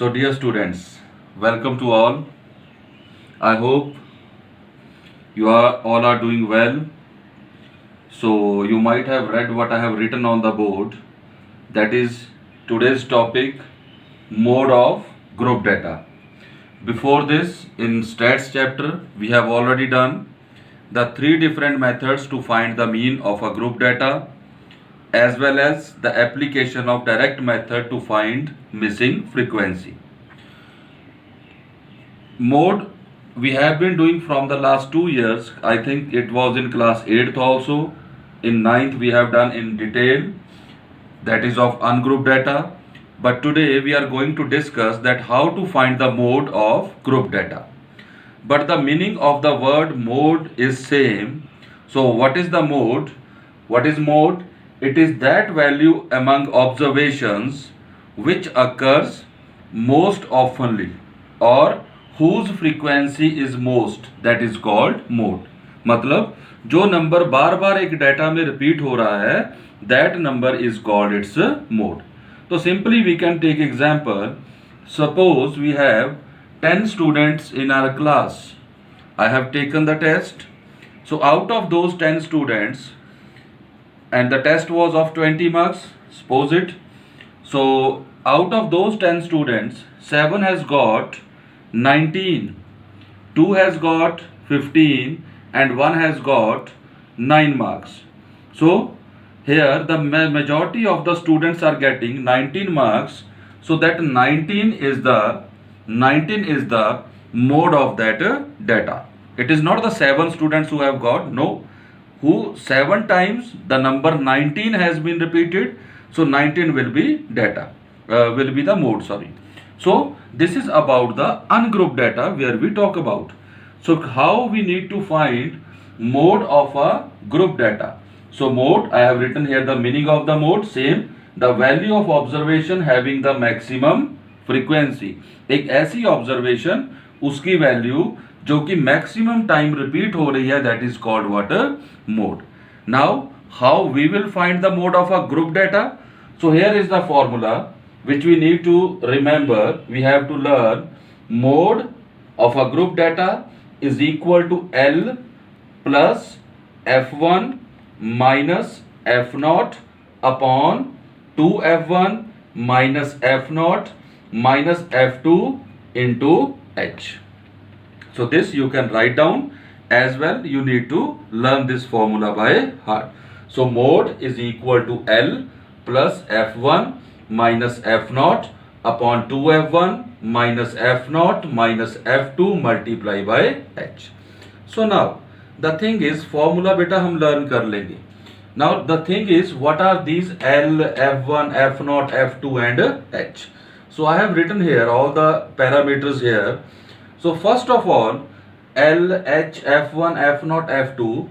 So, dear students, welcome to all. I hope you are all are doing well. So, you might have read what I have written on the board. That is today's topic, mode of group data. Before this, in stats chapter, we have already done the three different methods to find the mean of a group data, as well as the application of direct method to find missing frequency. Mode we have been doing from the last 2 years. I think it was in class 8th also. In 9th we have done in detail, that is of ungrouped data. But today we are going to discuss that how to find the mode of group data. But the meaning of the word mode is same. So what is the mode? What is mode? It is that value among observations which occurs most oftenly or whose frequency is most, that is called mode. मतलब जो number बार बार एक data में repeat हो रहा है, that number is called its mode. So simply we can take example. Suppose we have 10 students in our class. I have taken the test. So out of those 10 students, and the test was of 20 marks, suppose it. So out of those 10 students, 7 has got 19, 2 has got 15, and 1 has got 9 marks. So here the majority of the students are getting 19 marks. So that 19 is the mode of that data. It is not the 7 students who have got, no, who 7 times the number 19 has been repeated. So 19 will be data, will be the mode, sorry. So this is about the ungrouped data where we talk about. So how we need to find mode of a group data. So mode, I have written here the meaning of the mode, same, the value of observation having the maximum frequency. एक ऐसी observation उसकी value जो कि maximum time repeat हो रही है, that is called what? Mode. Now how we will find the mode of a group data? So here is the formula which we need to remember. We have to learn mode of a group data is equal to L plus F1 minus F0 upon 2F1 minus F0 minus F2 into H. So this you can write down as well. You need to learn this formula by heart. So mode is equal to L plus F1 minus F0 upon 2F1 minus F0 minus F2 multiply by H. So now the thing is, formula beta हम learn कर लेंगे. Now the thing is, what are these L, F1, F0, F2 and H? So I have written here all the parameters here. So first of all, L, H, F1, F0, F2,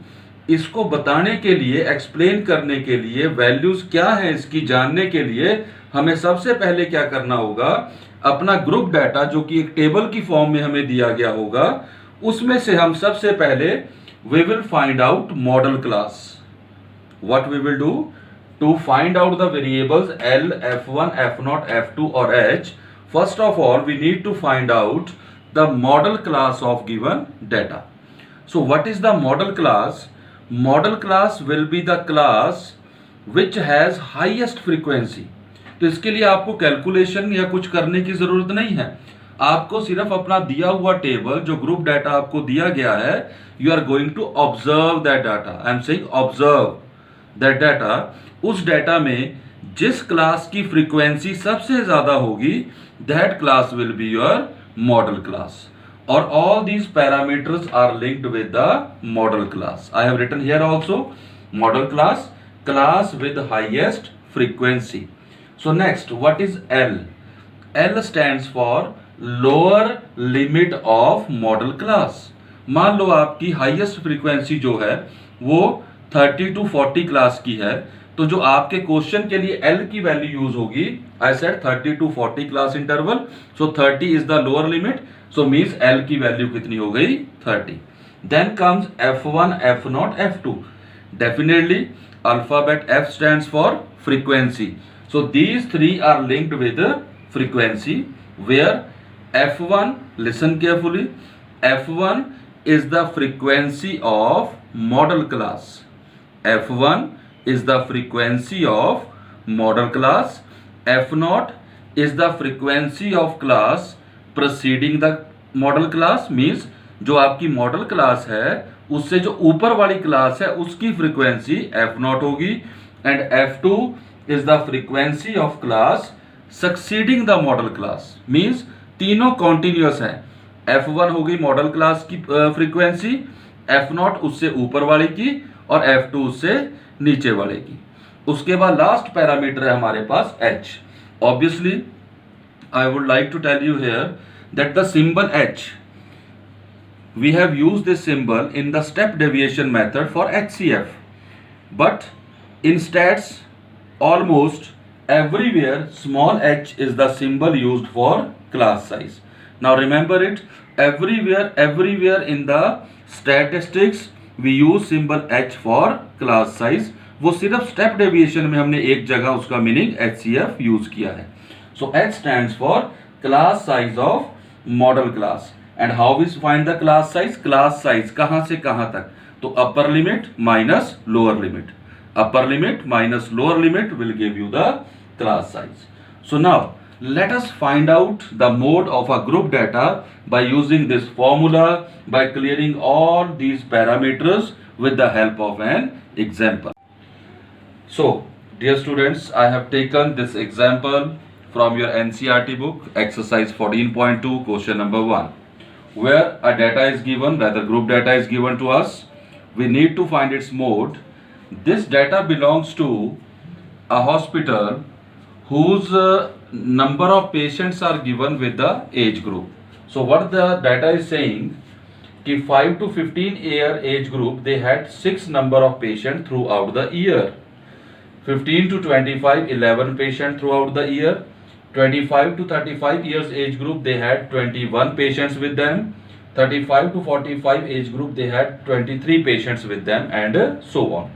इसको बताने के लिए, explain करने के लिए, values क्या है इसकी जानने के लिए हमें सबसे पहले क्या करना होगा, अपना ग्रुप डाटा जो कि एक टेबल की फॉर्म में हमें दिया गया होगा, उसमें से हम सबसे पहले we will find out model class. What we will do to find out the variables L, F1, F0, F2 or H, first of all we need to find out the model class of given data. So what is the model class? Model class will be the class which has highest frequency. तो इसके लिए आपको calculation या कुछ करने की जरूरत नहीं है. आपको सिर्फ अपना दिया हुआ टेबल जो ग्रुप डाटा आपको दिया गया है, you are going to observe that data. I am saying observe that data. उस डाटा में जिस क्लास की फ्रीक्वेंसी सबसे ज्यादा होगी, that class will be your model class. और all these parameters are linked with the model class. I have written here also model class, class with highest frequency. So next, what is L? L stands for lower limit of model class. मान लो आपकी highest frequency जो है वो 30 to 40 class की है, तो जो आपके क्वेश्चन के लिए L की वैल्यू यूज होगी, I said 30 to 40 class interval. So 30 is the lower limit. So means L की वैल्यू कितनी हो गई? 30. Then comes F1, F0, F2. Definitely alphabet F stands for frequency. So these three are linked with frequency. where F1, listen carefully, F1 is the frequency of model class. F1 is the frequency of model class. F0 is the frequency of class preceding the model class, means जो आपकी model class है उससे जो ऊपर वाली class है उसकी frequency F0 होगी. And F2 is the frequency of class succeeding the model class, means तीनों कॉन्टिन्यूअस हैं. F1 होगी मॉडल क्लास की फ्रीक्वेंसी, F0 उससे ऊपर वाले की और F2 उससे नीचे वाले की. उसके बाद लास्ट पैरामीटर है हमारे पास H. Obviously I would like to tell you here that the symbol H, we have used this symbol in the step deviation method for HCF, but in stats almost everywhere small h is the symbol used for class size. Now remember it, everywhere in the statistics we use symbol h for class size. वो सिर्फ step deviation में हमने एक जगह उसका meaning HCF use किया है. सो H stands for class size of model class. And how we find the class size? Class size कहां से कहां तक? तो upper limit minus lower limit, upper limit minus lower limit will give you the class size. So now let us find out the mode of a group data by using this formula, by clearing all these parameters with the help of an example. So dear students, I have taken this example from your NCERT book, exercise 14.2, question number 1, where a data is given, rather group data is given to us. We need to find its mode. This data belongs to a hospital whose number of patients are given with the age group. So what the data is saying, कि 5 to 15 year age group they had 6 number of patients throughout the year. 15 to 25 11 patients throughout the year. 25 to 35 years age group they had 21 patients with them. 35 to 45 age group they had 23 patients with them, and so on.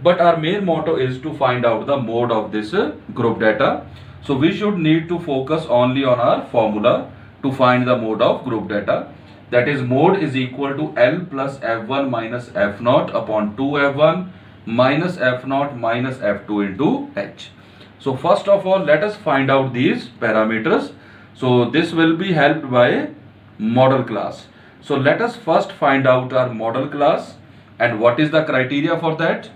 But our main motto is to find out the mode of this group data. So we should need to focus only on our formula to find the mode of group data. That is, mode is equal to L plus F1 minus F0 upon 2F1 minus F0 minus F2 into H. So first of all, let us find out these parameters. So this will be helped by model class. So let us first find out our model class. And what is the criteria for that?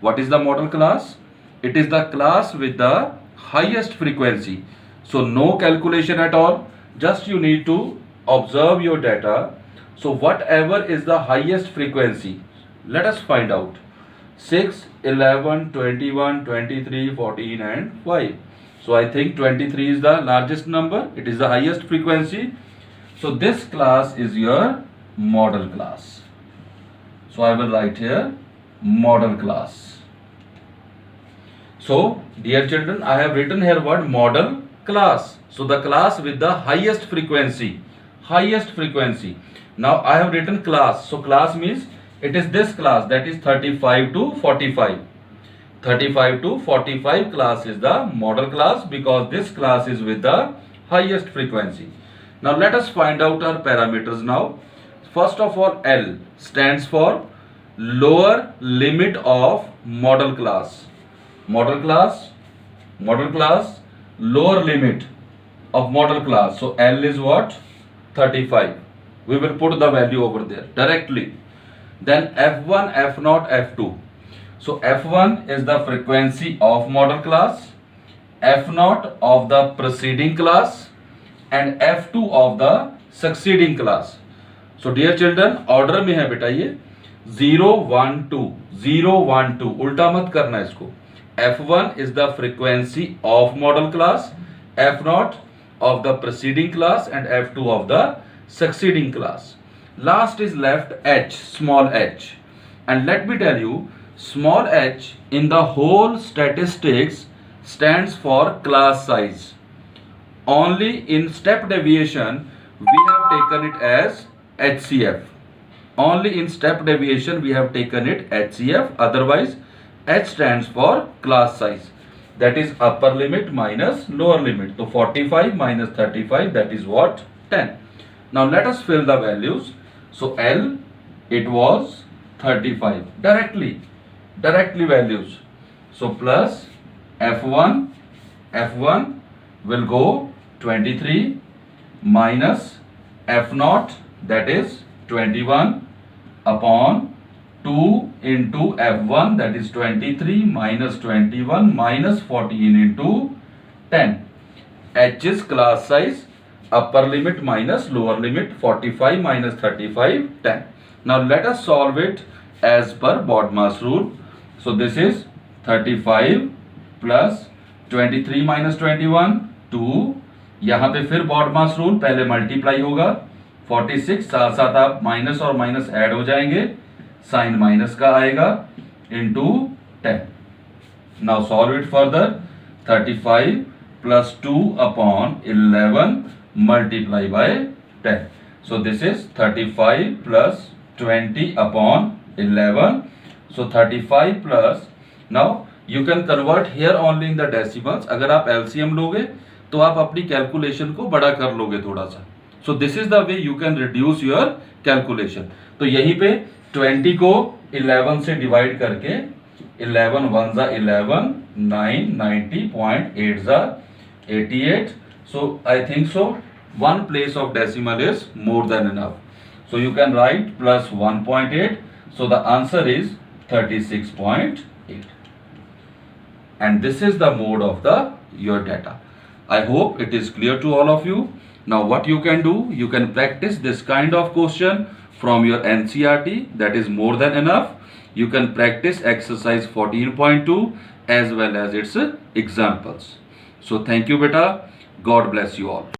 What is the model class? It is the class with the highest frequency. So no calculation at all. Just you need to observe your data. So whatever is the highest frequency, let us find out. 6, 11, 21, 23, 14 and 5. So I think 23 is the largest number. It is the highest frequency. So this class is your model class. So I will write here model class. So dear children, I have written here word model class. So the class with the highest frequency, highest frequency. Now I have written class. So class means it is this class, that is 35 to 45. 35 to 45 class is the model class because this class is with the highest frequency. Now let us find out our parameters now. First of all, L stands for lower limit of model class. Model class, lower limit of model class. So L is what? 35. We will put the value over there directly. Then F1, F0, F2. So F1 is the frequency of model class, F0 of the preceding class, and F2 of the succeeding class. So dear children, order में है बेटा ये 0 1 2 0 1 2, उल्टा मत करना इसको. F1 is the frequency of model class, F0 of the preceding class, and F2 of the succeeding class. Last is left h, small h. And let me tell you, small h in the whole statistics stands for class size. Only in step deviation we have taken it as HCF. Only in step deviation we have taken it HCF. Otherwise H stands for class size. that is upper limit minus lower limit. So 45 minus 35, that is what? 10. Now let us fill the values. So L, it was 35. Directly values. So plus F1 will go 23 minus F0, that is 21 upon 2 into F1, that is 23 minus 21 minus 14 into 10. H is class size, upper limit minus lower limit, 45 minus 35, 10. Now let us solve it as per BODMAS rule. So this is 35 plus 23 minus 21, 2. यहाँ पे फिर BODMAS rule, पहले multiply होगा 46, साथ साथ आप minus और minus add हो जाएंगे, साइन माइनस का आएगा, into 10. Now solve it further. 35 plus 2 upon 11 multiply by 10. So this is 35 plus 20 upon 11. So 35 plus, now you can convert here only in the decimals. अगर आप एलसीएम लोगे तो आप अपनी कैलकुलेशन को बड़ा कर लोगे थोड़ा सा. So this is the way you can reduce your calculation. तो यहीं पे 20 को 11 से डिवाइड करके 11 1 जा 11, 9 90.8 जा 88. So I think so one place of decimal is more than enough. So you can write plus 1.8. So the answer is 36.8. And this is the mode of your data. I hope it is clear to all of you. Now what you can do, you can practice this kind of question from your NCERT, that is more than enough. You can practice exercise 14.2 as well as its examples. So thank you beta. God bless you all.